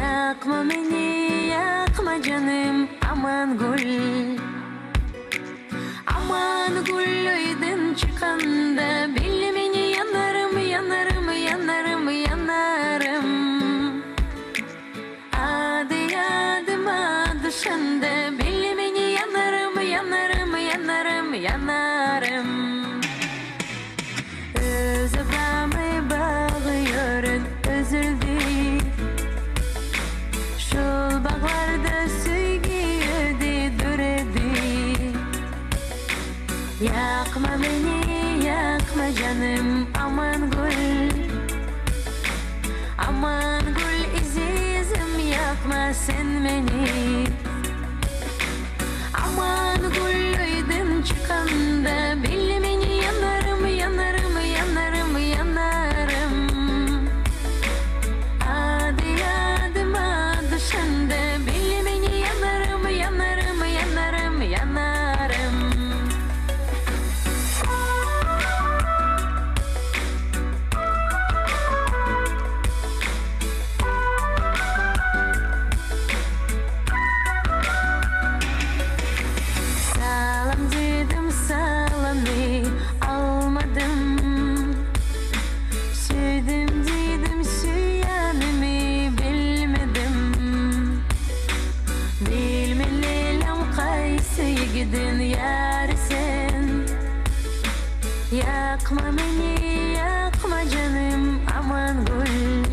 Yakma beni, yakma canım, aman gül. Aman gülüydün çıkanda, bildim beni yanarım, yanarım, yanarım, yanarım. Adı adıma düşende, bildim beni yanarım, yanarım, yanarım, yanarım. Özüme bağlıyorsun, özüldü. Şul bağlarda süygüydü, düredi. Yakma beni, yakma canım, aman gül. Aman gül izizim, yakma sen beni. Aman gülüydün çıkanda, bildim beni yanarım, yanarım, yanarım, yanarım. Adı adıma düşende, bildim beni yanarım, yanarım, yanarım, yanarım. Salam dedim, salamı almadım. Sevdim dedim, süyanımı bilmedim. Bilmeliyim kaysı gidin yar sen. Yakma beni, yakma canım, aman gül.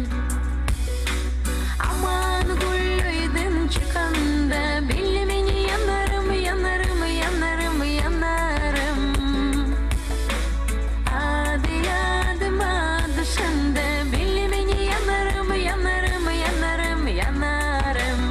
Aman gülüydün çıkanda, bildim beni yanarım, yanarım, yanarım, yanarım. Adı adıma düşende, bildim beni yanarım, yanarım, yanarım, yanarım.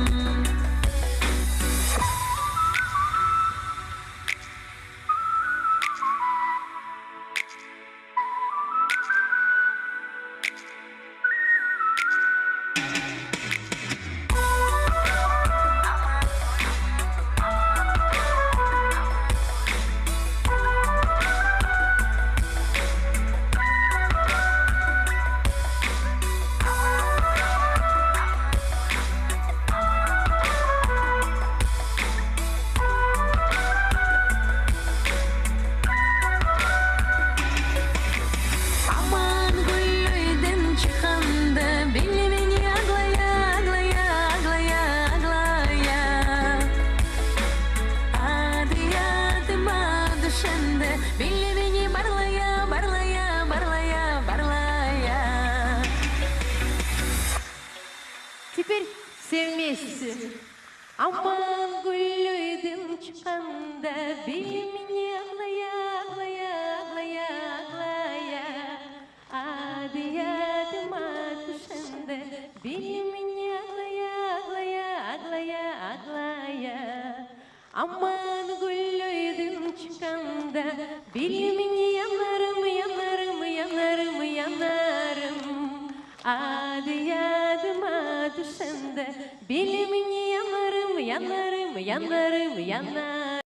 Aman gülüydün çıkanda, bildim beni ağlaya, ağlaya, ağlaya, ağlaya. Adı adıma düşende, bildim beni barlaya, barlaya, barlaya, barlaya. Теперь все вместе. Aman gülüydün çıkanda, bil beni ağlaya, ağlaya, ağlaya, ağlaya. Adı yadıma düşende, bil beni ağlaya, ağlaya, ağlaya, ağlaya. Aman gülüydün çıkanda, bil beni yanarım, yanarım, yanarım, yanarım. Adı yadıma düşende, bil beni yanarım, yanarım, yanarım, yanarım.